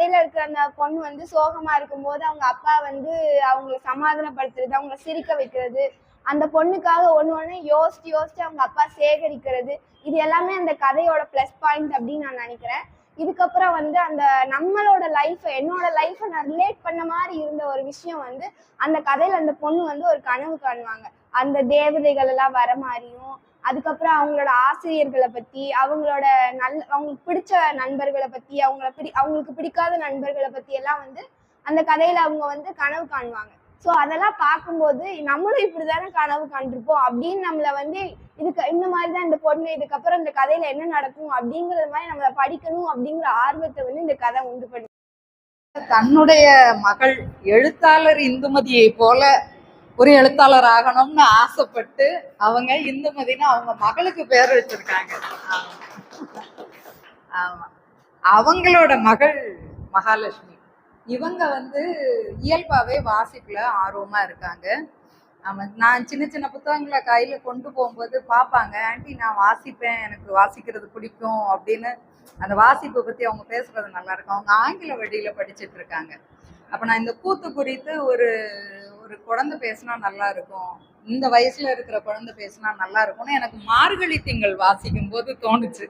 கதையில இருக்கிற அந்த பொண்ணு வந்து சோகமா இருக்கும்போது அவங்க அப்பா வந்து அவங்களை சமாதானப்படுத்துறது, அவங்களை சிரிக்க வைக்கிறது, அந்த பொண்ணுக்காக ஒண்ணு யோசிச்சு யோசிச்சு அவங்க அப்பா சேகரிக்கிறது, இது எல்லாமே அந்த கதையோட பிளஸ் பாயிண்ட் அப்படின்னு நான் நினைக்கிறேன். இதுக்கப்புறம் வந்து அந்த நம்மளோட லைஃப், என்னோட லைஃப்பை நான் ரிலேட் பண்ண மாதிரி இருந்த ஒரு விஷயம் வந்து அந்த கதையில அந்த பொண்ணு வந்து ஒரு கனவு காணுவாங்க. அந்த தேவதைகள் எல்லாம் வர மாதிரியும், அதுக்கப்புறம் அவங்களோட ஆசிரியர்களை பத்தி, அவங்களோட அவங்களுக்கு பிடிச்ச நண்பர்களை பத்தி, அவங்களுக்கு பிடிக்காத நண்பர்களை பத்தி எல்லாம் வந்து அந்த கதையில அவங்க வந்து கனவு காணுவாங்க. ஸோ அதெல்லாம் பார்க்கும்போது நம்மளும் இப்படிதானே கனவு காண்டிருப்போம் அப்படின்னு நம்மள வந்து இந்த மாதிரிதான் இந்த பொண்ணு, இதுக்கப்புறம் இந்த கதையில என்ன நடக்கும் அப்படிங்கிற மாதிரி நம்மள படிக்கணும் அப்படிங்கிற ஆர்வத்தை வந்து இந்த கதை உண்டு பண்ணி, தன்னுடைய மகள் எழுத்தாளர் இந்துமதியை போல ஒரு எழுத்தாளர் ஆகணும்னு ஆசைப்பட்டு அவங்க இந்துமதினு அவங்க மகளுக்கு பேர் வச்சிருக்காங்க. ஆமா, அவங்களோட மகள் மகாலட்சுமி. இவங்க வந்து இயல்பாவே வாசிப்புல ஆர்வமா இருக்காங்க. நான் சின்ன சின்ன புத்தகங்களை கையில கொண்டு போகும்போது பார்ப்பாங்க, ஆண்டி நான் வாசிப்பேன், எனக்கு வாசிக்கிறது பிடிக்கும் அப்படின்னு. அந்த வாசிப்பை பத்தி அவங்க பேசுறது நல்லா இருக்கும். அவங்க ஆங்கில வழியில படிச்சுட்டு இருக்காங்க. அப்ப நான் இந்த கூத்து குறித்து ஒரு ஒரு குழந்தை பேசினா நல்லா இருக்கும், இந்த வயசுல இருக்கிற குழந்தை பேசினா நல்லா இருக்கும்னு எனக்கு மார்கழி திங்கள் வாசிக்கும் போது தோணுச்சு.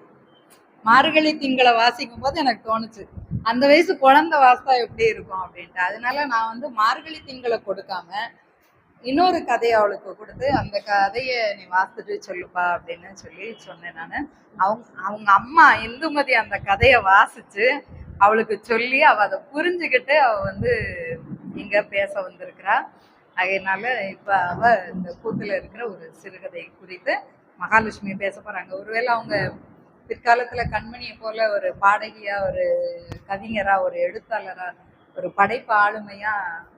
மார்கழி திங்களை வாசிக்கும் போது எனக்கு தோணுச்சு, அந்த வயசு குழந்தை வாசித்தா எப்படி இருக்கும் அப்படின்ட்டு. அதனால நான் வந்து மார்கழி திங்களை கொடுக்காம இன்னொரு கதையை அவளுக்கு கொடுத்து, அந்த கதையை நீ வாசித்துட்டு சொல்லுப்பா அப்படின்னு சொன்னேன் நான். அவங்க அம்மா இந்துமதி அந்த கதையை வாசிச்சு அவளுக்கு சொல்லி அவ அதை புரிஞ்சுக்கிட்டு அவ வந்து இங்க பேச வந்திருக்கிறா. அதனால இப்ப அவ இந்த கூத்துல இருக்கிற ஒரு சிறுகதை குறித்து மகாலட்சுமி பேச போறாங்க. ஒருவேளை அவங்க பிற்காலத்துல கண்மணியை போல ஒரு பாடகியா, ஒரு கவிஞரா, ஒரு எழுத்தாளரா, ஒரு படைப்பு ஆளுமையா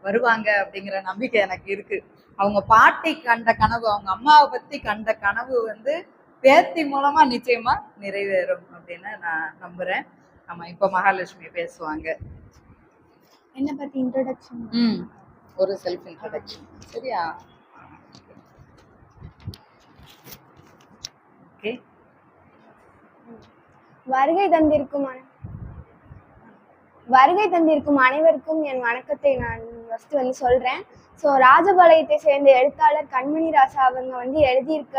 வருவாங்க அப்படிங்கிற நம்பிக்கை எனக்கு இருக்கு. அவங்க பாட்டி கண்ட கனவு, அவங்க அம்மாவை பத்தி கண்ட கனவு வந்து பேத்தி மூலமா நிச்சயமா நிறைவேறும் அப்படின்னு நான் நம்புறேன். ஆமா, இப்ப மகாலட்சுமி பேசுவாங்க. என்ன பத்தி இன்ட்ரோடக்ஷன்? ஒரு செல்ஃப் இன்ட்ரோடக்ஷன். சரியா? ஓகே. வருகை தந்திருக்கும் அனைவருக்கும் என் வணக்கத்தை நான் ஃபர்ஸ்ட் வந்து சொல்றேன். ஸோ ராஜபாளையத்தை சேர்ந்த எழுத்தாளர் கண்மணி ராசா அவங்க வந்து எழுதியிருக்க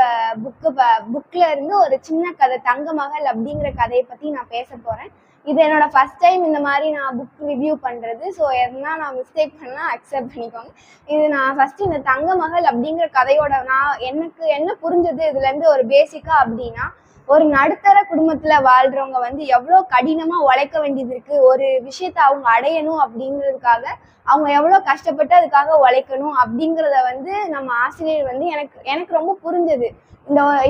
புக்ல இருந்து ஒரு சின்ன கதை தங்க மகள் அப்படிங்கிற கதையை பத்தி நான் பேச போறேன். இது என்னோட ஃபர்ஸ்ட் டைம் இந்த மாதிரி நான் புக் ரிவ்யூ பண்றது. ஸோ எதுனா நான் மிஸ்டேக் பண்ணா அக்செப்ட் பண்ணிக்கோங்க. இது நான் ஃபர்ஸ்ட் இந்த தங்க மகள் அப்படிங்கிற கதையோட எனக்கு என்ன புரிஞ்சது இதுல இருந்து ஒரு பேசிக்கா அப்படின்னா, ஒரு நடுத்தர குடும்பத்துல வாழ்றவங்க வந்து எவ்வளோ கடினமா உழைக்க வேண்டியது இருக்கு, ஒரு விஷயத்த அவங்க அடையணும் அப்படிங்கிறதுக்காக அவங்க எவ்வளோ கஷ்டப்பட்டு அதுக்காக உழைக்கணும் அப்படிங்கிறத வந்து நம்ம ஆசிரியர் வந்து எனக்கு ரொம்ப புரிஞ்சது.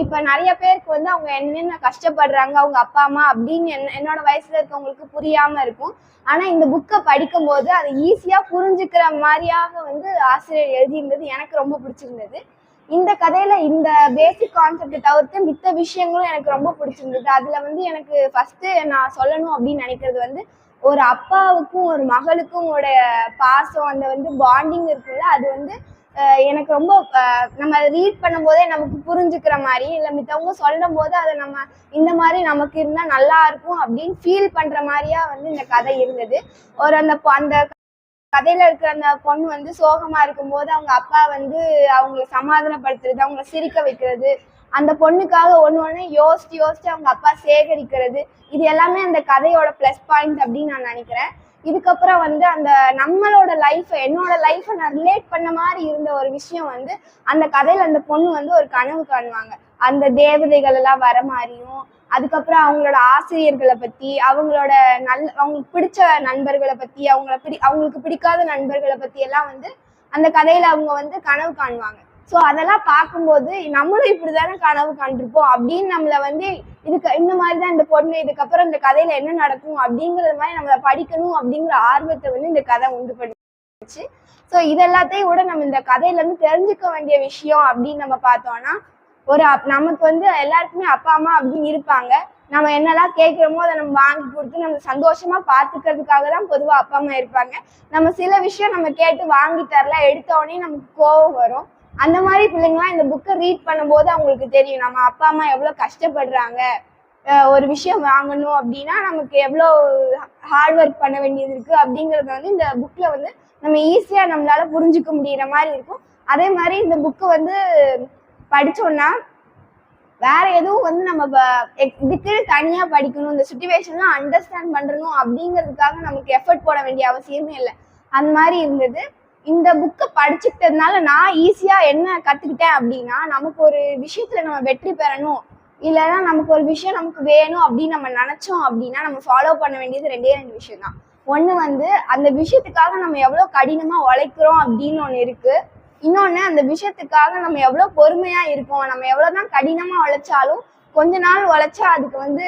இப்ப நிறைய பேருக்கு வந்து அவங்க என்னென்ன கஷ்டப்படுறாங்க அவங்க அப்பா அம்மா அப்படின்னு என்னோட வயசுல இருக்கவங்களுக்கு புரியாம இருக்கும். ஆனா இந்த புக்கை படிக்கும் போது அதை ஈஸியா புரிஞ்சுக்கிற மாதிரியாக வந்து ஆசிரியர் எழுதியிருந்தது எனக்கு ரொம்ப பிடிச்சிருந்தது. இந்த கதையில இந்த பேசிக் கான்செப்டை தவிர்த்து மித்த விஷயங்களும் எனக்கு ரொம்ப பிடிச்சிருந்தது. அதுல வந்து எனக்கு ஃபர்ஸ்ட் நான் சொல்லணும் அப்படின்னு நினைக்கிறது வந்து, ஒரு அப்பாவுக்கும் ஒரு மகளுக்கும் உடைய பாசம், அந்த வந்து பாண்டிங் இருக்குல்ல, அது வந்து எனக்கு ரொம்ப நம்ம ரீட் பண்ணும் போதே நமக்கு புரிஞ்சுக்கிற மாதிரி, இல்லை மித்தவங்க சொல்லும் போது அதை நம்ம இந்த மாதிரி நமக்கு இருந்தா நல்லா இருக்கும் அப்படின்னு ஃபீல் பண்ற மாதிரியா வந்து இந்த கதை இருந்தது. அந்த கதையில இருக்கிற அந்த பொண்ணு வந்து சோகமா இருக்கும்போது அவங்க அப்பா வந்து அவங்களை சமாதானப்படுத்துறது, அவங்களை சிரிக்க வைக்கிறது, அந்த பொண்ணுக்காக ஒண்ணு யோசிச்சு யோசிச்சு அவங்க அப்பா சேகரிக்கிறது, இது எல்லாமே அந்த கதையோட பிளஸ் பாயிண்ட் அப்படின்னு நான் நினைக்கிறேன். இதுக்கப்புறம் வந்து அந்த நம்மளோட லைஃப், என்னோட லைஃப்பை நான் ரிலேட் பண்ண மாதிரி இருந்த ஒரு விஷயம் வந்து அந்த கதையில அந்த பொண்ணு வந்து ஒரு கனவு காணுவாங்க. அந்த தேவதைகள் எல்லாம் வர மாதிரியும், அதுக்கப்புறம் அவங்களோட ஆசிரியர்களை பத்தி, அவங்களுக்கு பிடிச்ச நண்பர்களை பத்தி, அவங்களுக்கு பிடிக்காத நண்பர்களை பத்தி எல்லாம் வந்து அந்த கதையில அவங்க வந்து கனவு காணுவாங்க. ஸோ அதெல்லாம் பார்க்கும்போது நம்மளும் இப்படிதானே கனவு காண்டிருப்போம் அப்படின்னு நம்மள வந்து இந்த மாதிரிதான் இந்த பொண்ணு, இதுக்கப்புறம் இந்த கதையில என்ன நடக்கும் அப்படிங்கிற மாதிரி நம்மள படிக்கணும் அப்படிங்கிற ஆர்வத்தை வந்து இந்த கதை உண்டு பண்ணிச்சு. ஸோ இதெல்லாத்தையும் கூட நம்ம இந்த கதையில இருந்து தெரிஞ்சுக்க வேண்டிய விஷயம் அப்படின்னு நம்ம பார்த்தோம்னா, நமக்கு வந்து எல்லாருக்குமே அப்பா அம்மா அப்படின்னு இருப்பாங்க. நம்ம என்னெல்லாம் கேட்கிறோமோ அதை நம்ம வாங்கி கொடுத்து நம்ம சந்தோஷமா பார்த்துக்கிறதுக்காக தான் பொதுவா அப்பா அம்மா இருப்பாங்க. நம்ம சில விஷயம் நம்ம கேட்டு வாங்கி தரல, எடுத்த உடனே நமக்கு கோவம் வரும். அந்த மாதிரி பிள்ளைங்களாம் இந்த புக்கை ரீட் பண்ணும்போது அவங்களுக்கு தெரியும் நம்ம அப்பா அம்மா எவ்வளவு கஷ்டப்படுறாங்க, ஒரு விஷயம் வாங்கணும் அப்படின்னா நமக்கு எவ்வளோ ஹார்ட் ஒர்க் பண்ண வேண்டியது இருக்கு அப்படிங்கறத வந்து இந்த புக்ல வந்து நம்ம ஈஸியா நம்மளால புரிஞ்சுக்க முடியிற மாதிரி இருக்கும். அதே மாதிரி இந்த புக்கு வந்து படிச்சோம்னா வேற எதுவும் வந்து நம்ம இதுக்கு தனியா படிக்கணும், இந்த சுச்சுவேஷன்லாம் அண்டர்ஸ்டாண்ட் பண்றணும் அப்படிங்கிறதுக்காக நமக்கு எஃபர்ட் போட வேண்டிய அவசியமே இல்லை. அந்த மாதிரி இருந்தது. இந்த புக்கை படிச்சுக்கிட்டதுனால நான் ஈஸியா என்ன கத்துக்கிட்டேன் அப்படின்னா, நமக்கு ஒரு விஷயத்துல நம்ம வெற்றி பெறணும், இல்லைன்னா நமக்கு ஒரு விஷயம் நமக்கு வேணும் அப்படின்னு நம்ம நினைச்சோம் அப்படின்னா நம்ம ஃபாலோ பண்ண வேண்டியது ரெண்டே 2 விஷயம் தான். ஒண்ணு வந்து அந்த விஷயத்துக்காக நம்ம எவ்வளவு கடினமா உழைக்கிறோம் அப்படின்னு ஒண்ணு இருக்கு. இன்னொன்னு அந்த விஷயத்துக்காக நம்ம எவ்வளவு பொறுமையா இருக்கோம், நம்ம எவ்வளவுதான் கடினமா உழைச்சாலும் கொஞ்ச நாள் உழைச்சா அதுக்கு வந்து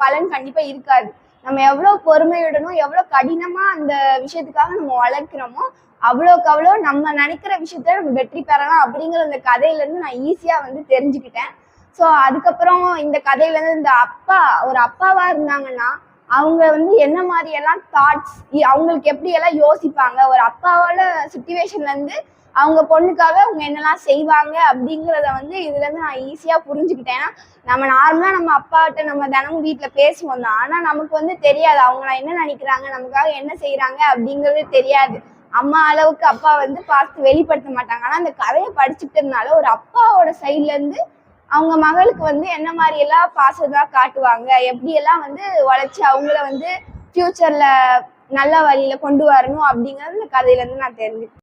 பலன் கண்டிப்பா இருக்காது. நம்ம எவ்வளவு பொறுமையுடனும் எவ்வளவு கடினமா அந்த விஷயத்துக்காக நம்ம உழைக்கிறோமோ அவ்வளோக்கு அவ்வளோ நம்ம நினைக்கிற விஷயத்த நம்ம வெற்றி பெறலாம் அப்படிங்கிற இந்த கதையில இருந்து நான் ஈஸியா வந்து தெரிஞ்சுக்கிட்டேன். ஸோ அதுக்கப்புறம் இந்த கதையில இருந்து இந்த ஒரு அப்பாவா இருந்தாங்கன்னா அவங்க வந்து என்ன மாதிரி எல்லாம் தாட்ஸ், அவங்களுக்கு எப்படி எல்லாம் யோசிப்பாங்க, ஒரு அப்பாவோட சுச்சுவேஷன்ல இருந்து அவங்க பொண்ணுக்காக அவங்க என்னெல்லாம் செய்வாங்க அப்படிங்கிறத வந்து இதுல இருந்து நான் ஈஸியா புரிஞ்சுக்கிட்டேன். நம்ம நார்மலா நம்ம அப்பாட்ட நம்ம தினமும் வீட்டுல பேசுவோம் தான், ஆனா நமக்கு வந்து தெரியாது அவங்க என்ன நினைக்கிறாங்க, நமக்காக என்ன செய்யறாங்க அப்படிங்கிறது தெரியாது. அம்மா அளவுக்கு அப்பா வந்து பார்த்து வெளிப்படுத்த மாட்டாங்க. ஆனா அந்த கதையை படிச்சுக்கிட்டதுனால ஒரு அப்பாவோட சைட்ல இருந்து அவங்க மகளுக்கு வந்து என்ன மாதிரி எல்லாம் பாசதா காட்டுவாங்க, எப்படி எல்லாம் வந்து உழைச்சு அவங்கள வந்து ஃபியூச்சர்ல நல்ல வழியில கொண்டு வரணும் அப்படிங்கறது இந்த கதையில இருந்து நான் தெரிஞ்சுக்கிட்டேன்.